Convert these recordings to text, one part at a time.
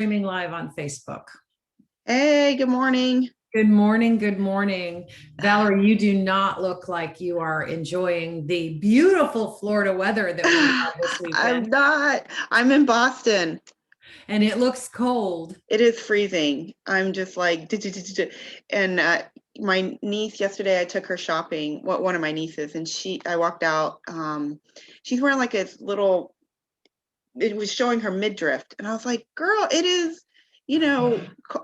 streaming live on Facebook. Hey, good morning. Good morning. Good morning. Valerie, you do not look like you are enjoying the beautiful Florida weather that we had this I'm weekend. not. I'm in Boston. And it looks cold. It is freezing. I'm just like, and my niece yesterday, I took her shopping. One of my nieces, and I walked out. She's wearing like a little. It was showing her midriff, and I was like, "Girl, it is,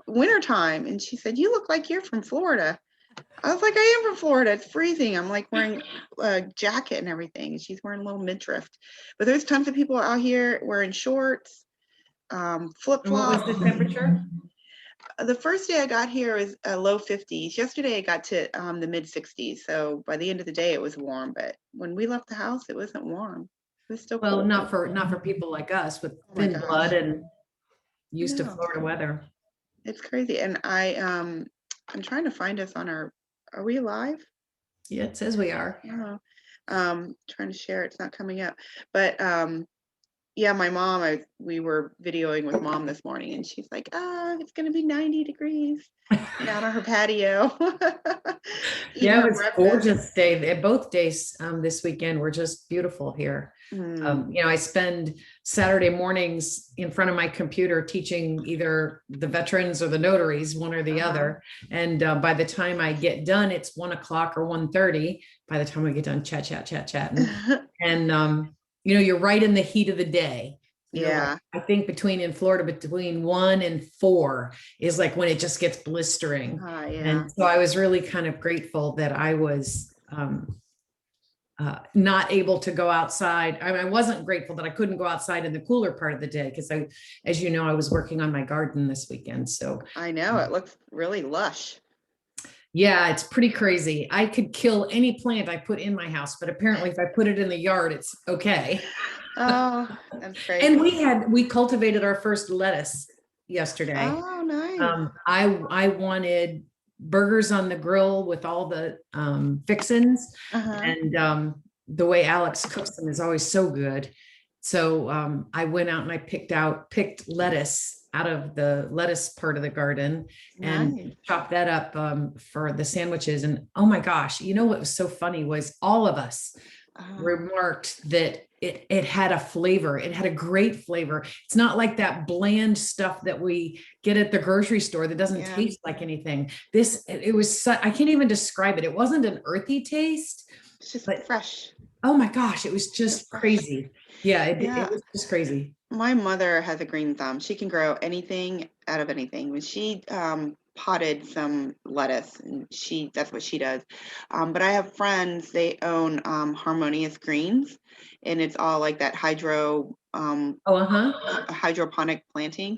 wintertime." And she said, "You look like you're from Florida." I was like, "I am from Florida. It's freezing." I'm like wearing a jacket and everything, and she's wearing a little midriff. But there's tons of people out here wearing shorts, flip And what was flops. the temperature? The first day I got here was low 50s. Yesterday I got to the mid 60s. So by the end of the day it was warm. But when we left the house, it wasn't warm. It was still Well, cold. not for people like us with Oh my thin gosh. blood and used to No, Florida weather. it's crazy. And I'm trying to find us on are we live? Yeah, it says we are. Oh, trying to share. It's not coming up. But yeah, my mom, we were videoing with mom this morning, and she's like, it's going to be 90 degrees out on her patio. Yeah, it was gorgeous day. Both days this weekend were just beautiful here. I spend Saturday mornings in front of my computer teaching either the veterans or the notaries, one or the other. And by the time I get done, it's 1 o'clock or 1:30. By the time I get done chatting. And you're right in the heat of the day. Yeah. I think in Florida, between 1 and 4 is like when it just gets blistering. Yeah. And so I was really kind of grateful that I was not able to go outside. I wasn't grateful that I couldn't go outside in the cooler part of the day because as you know, I was working on my garden this weekend. So I know it looks really lush. Yeah, it's pretty crazy. I could kill any plant I put in my house, but apparently if I put it in the yard, it's okay. Oh, that's crazy. And we cultivated our first lettuce yesterday. Oh, nice. I wanted burgers on the grill with all the fixins, and the way Alex cooks them is always so good. So I went out and I picked lettuce out of the lettuce part of the garden and chopped that up for the sandwiches. And oh my gosh, what was so funny was all of us remarked that it had a flavor. It had a great flavor. It's not like that bland stuff that we get at the grocery store that doesn't taste like anything. It was, I can't even describe it. It wasn't an earthy taste. It's just fresh. Oh my gosh, it was just crazy. Yeah, it was just crazy. My mother has a green thumb. She can grow anything out of anything. When she potted some lettuce, and that's what she does. But I have friends, they own Harmonious Greens, and it's all like that hydroponic planting.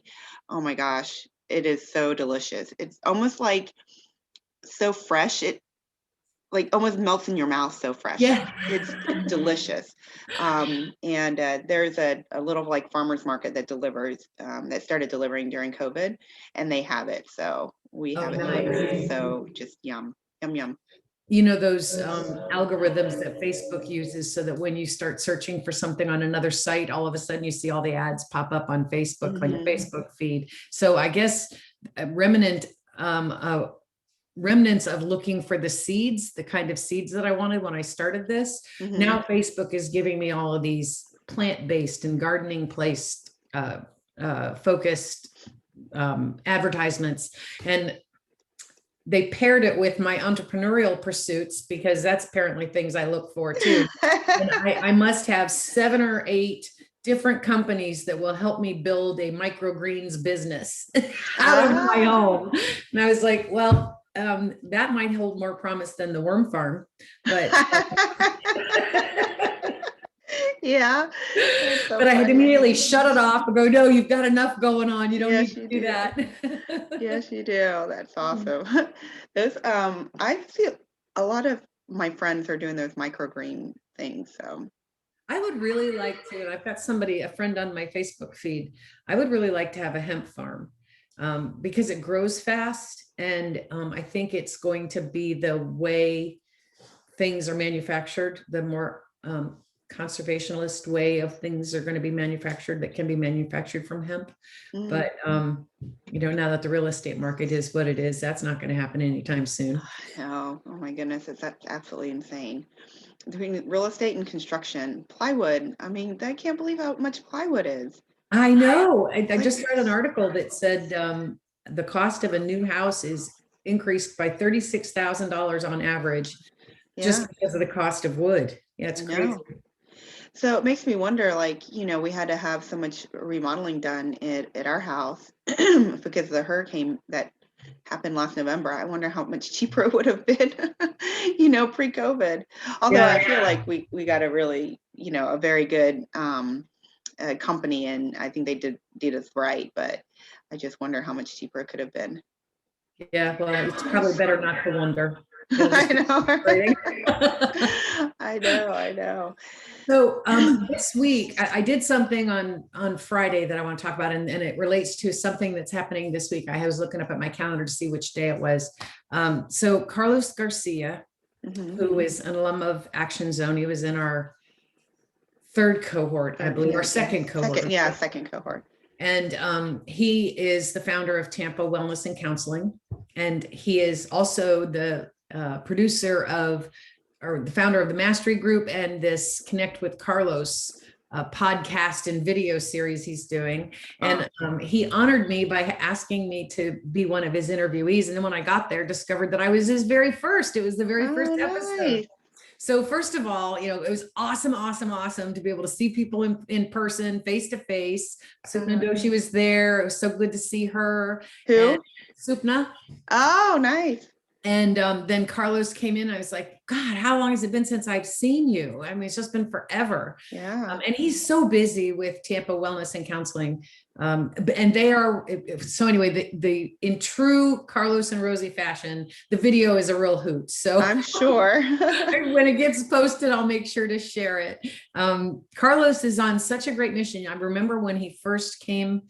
Oh my gosh, it is so delicious. It's almost like so fresh. It like almost melts in your mouth, so fresh. Yeah, it's delicious. And there's a little like farmers market that delivers that started delivering during COVID, and they have it, so we have it delivered. So just yum. Those algorithms that Facebook uses so that when you start searching for something on another site, all of a sudden you see all the ads pop up on Facebook, on your Facebook feed. So I guess remnants of looking for the seeds, the kind of seeds that I wanted when I started this. Now Facebook is giving me all of these plant-based and gardening placed focused advertisements, and they paired it with my entrepreneurial pursuits because that's apparently things I look for too. And I must have 7 or 8 different companies that will help me build a microgreens business out of my home. And I was like, well, that might hold more promise than the worm farm, but yeah. But I had immediately shut it off and go, no, you've got enough going on. You don't need to do that. Yes, you do. That's awesome. Those I feel a lot of my friends are doing those microgreen things. So I would really like to, and I've got a friend on my Facebook feed. I would really like to have a hemp farm because it grows fast. And I think it's going to be the way things are manufactured, the more conservationist way of things are going to be manufactured that can be manufactured from hemp. Mm. But, now that the real estate market is what it is, that's not going to happen anytime soon. Oh my goodness, that's absolutely insane. Between real estate and construction, plywood, I mean, I can't believe how much plywood is. I know. I just read an article that said the cost of a new house is increased by $36,000 on average, just because of the cost of wood. Yeah, it's crazy. So it makes me wonder, like, we had to have so much remodeling done at our house because of the hurricane that happened last November. I wonder how much cheaper it would have been, pre-COVID. Although I feel like we got a really, a very good company, and I think they did us right. But I just wonder how much cheaper it could have been. Yeah, well, it's probably better not to wonder. I know. I know. So this week I did something on Friday that I want to talk about, and it relates to something that's happening this week. I was looking up at my calendar to see which day it was. So Carlos Garcia, who is an alum of Action Zone, he was in our third cohort, I believe, or second cohort. Second cohort. And he is the founder of Tampa Wellness and Counseling. And he is also the producer of, or the founder of the Mastery Group and this Connect with Carlos podcast and video series he's doing. And he honored me by asking me to be one of his interviewees. And then when I got there, discovered that I was his very first. It was the very first episode. So first of all, it was awesome to be able to see people in person, face to face. Supna Doshi was there. It was so good to see her. Who? Supna. Oh, nice. And then Carlos came in. I was like, God, how long has it been since I've seen you? I mean, it's just been forever. Yeah. And he's so busy with Tampa Wellness and Counseling. And they are, so anyway, the in true Carlos and Rosie fashion, the video is a real hoot. So I'm sure. when it gets posted, I'll make sure to share it. Carlos is on such a great mission. I remember when he first came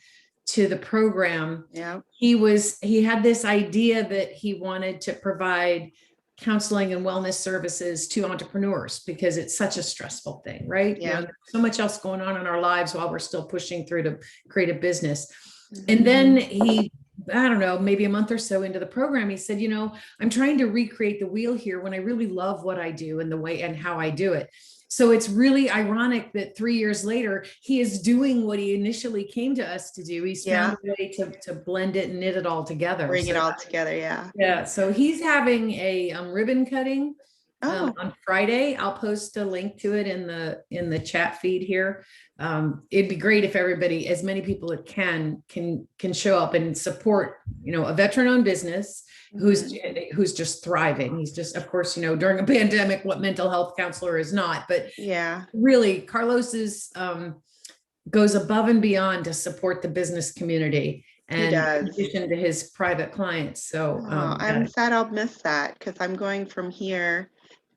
to the program, he had this idea that he wanted to provide counseling and wellness services to entrepreneurs because it's such a stressful thing, right? There's so much else going on in our lives while we're still pushing through to create a business. And then he, I don't know, maybe a month or so into the program, he said, I'm trying to recreate the wheel here when I really love what I do and the way and how I do it. So it's really ironic that 3 years later, he is doing what he initially came to us to do. He's found a way to blend it and knit it all together. Bring it all together, yeah. Yeah, so he's having a ribbon cutting on Friday. I'll post a link to it in the chat feed here. It'd be great if everybody, as many people as can show up and support, a veteran-owned business who's just thriving. He's just, of course, during a pandemic, what mental health counselor is not, but really Carlos goes above and beyond to support the business community and in addition to his private clients. So I'm sad I'll miss that because I'm going from here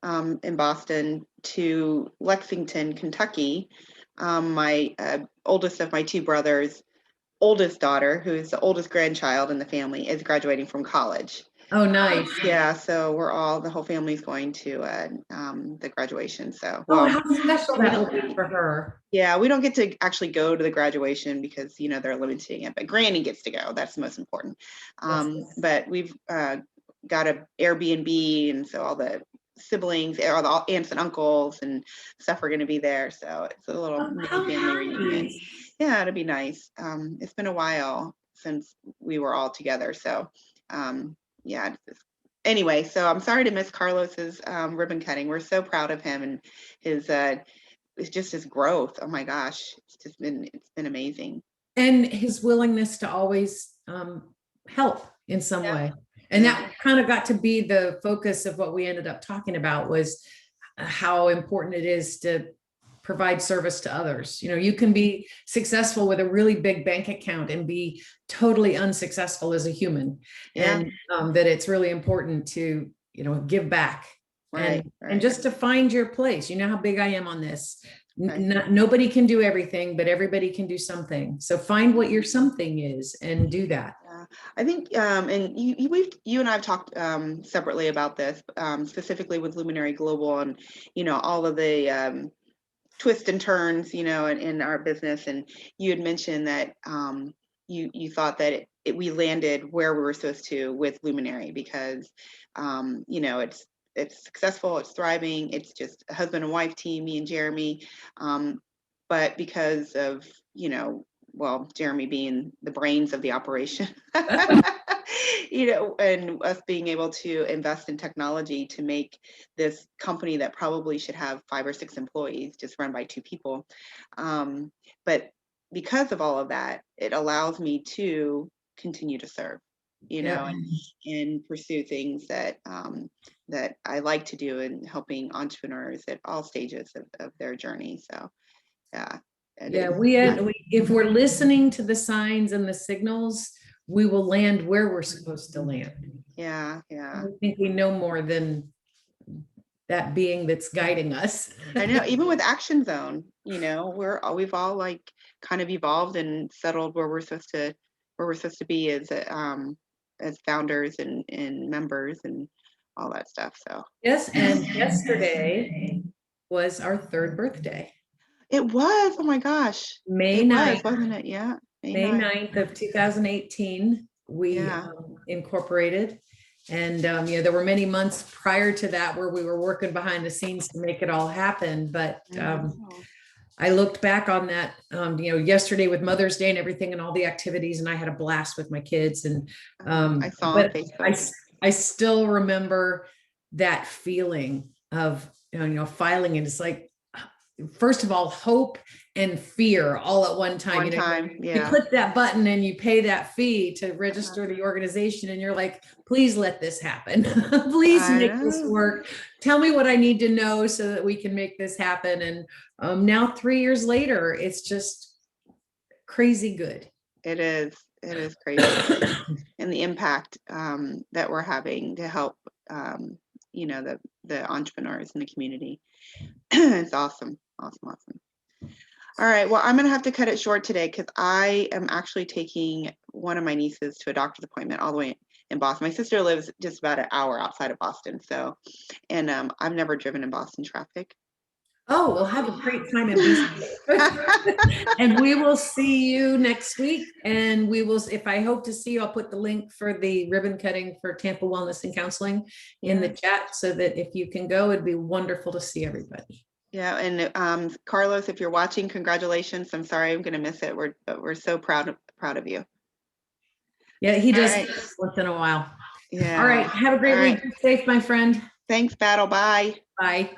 in Boston to Lexington, Kentucky. My oldest of my two brothers' oldest daughter, who's the oldest grandchild in the family, is graduating from college. Oh, nice. Yeah, so the whole family's going to the graduation. So, how special that will be for her. Yeah, we don't get to actually go to the graduation because, they're limiting it, but Granny gets to go. That's the most important. But we've got an Airbnb, and so all the siblings, or the aunts and uncles and stuff are going to be there. So it's a little mini family reunion. Yeah, it'll be nice. It's been a while since we were all together. So, anyway, so I'm sorry to miss Carlos's ribbon cutting. We're so proud of him and it's just his growth. Oh my gosh, it's been amazing. And his willingness to always help in some way. And that kind of got to be the focus of what we ended up talking about, was how important it is to provide service to others. You can be successful with a really big bank account and be totally unsuccessful as a human. And that it's really important to, give back and just to find your place. You know how big I am on this. Nobody can do everything, but everybody can do something. So find what your something is and do that. I think, and you and I have talked separately about this, specifically with Luminary Global and, all of the twists and turns, in our business. And you had mentioned that you thought that we landed where we were supposed to with Luminary because, it's successful, it's thriving, it's just a husband and wife team, me and Jeremy. But because of, well, Jeremy being the brains of the operation, and us being able to invest in technology to make this company that probably should have 5 or 6 employees just run by 2 people. But because of all of that, it allows me to continue to serve, Yeah. and pursue things that that I like to do in helping entrepreneurs at all stages of their journey. So yeah. Yeah, if we're listening to the signs and the signals, we will land where we're supposed to land. Yeah. I think we know more than that being that's guiding us. I know, even with Action Zone, we've all like kind of evolved and settled where we're supposed to be as founders and members and all that stuff. So Yes, and yesterday was our 3rd birthday. it was, oh my gosh. May It 9th. was, wasn't it? Yeah. May 9th of 2018, we incorporated. And there were many months prior to that where we were working behind the scenes to make it all happen. But I looked back on that, yesterday with Mother's Day and everything and all the activities, and I had a blast with my kids. And I saw on Facebook. I still remember that feeling of, filing, and it's like, first of all, hope and fear all at one time. You click that button and you pay that fee to register the organization, and you're like, please let this happen. Please make this work. Tell me what I need to know so that we can make this happen. And now 3 years later, it's just crazy good. It is crazy. And the impact that we're having to help the entrepreneurs in the community. It's awesome. Awesome. All right, well, I'm gonna have to cut it short today because I am actually taking one of my nieces to a doctor's appointment all the way in Boston. My sister lives just about an hour outside of Boston, and I've never driven in Boston traffic. Oh, we'll have a great time in BC. And we will see you next week. And if I hope to see you, I'll put the link for the ribbon cutting for Tampa Wellness and Counseling in the chat, so that if you can go, it'd be wonderful to see everybody. Yeah, and Carlos, if you're watching, congratulations. I'm sorry I'm going to miss it. We're so proud of you. Yeah, he does once in a while. Yeah. All right. Have a great week. Be safe, my friend. Thanks, Battle. Bye. Bye.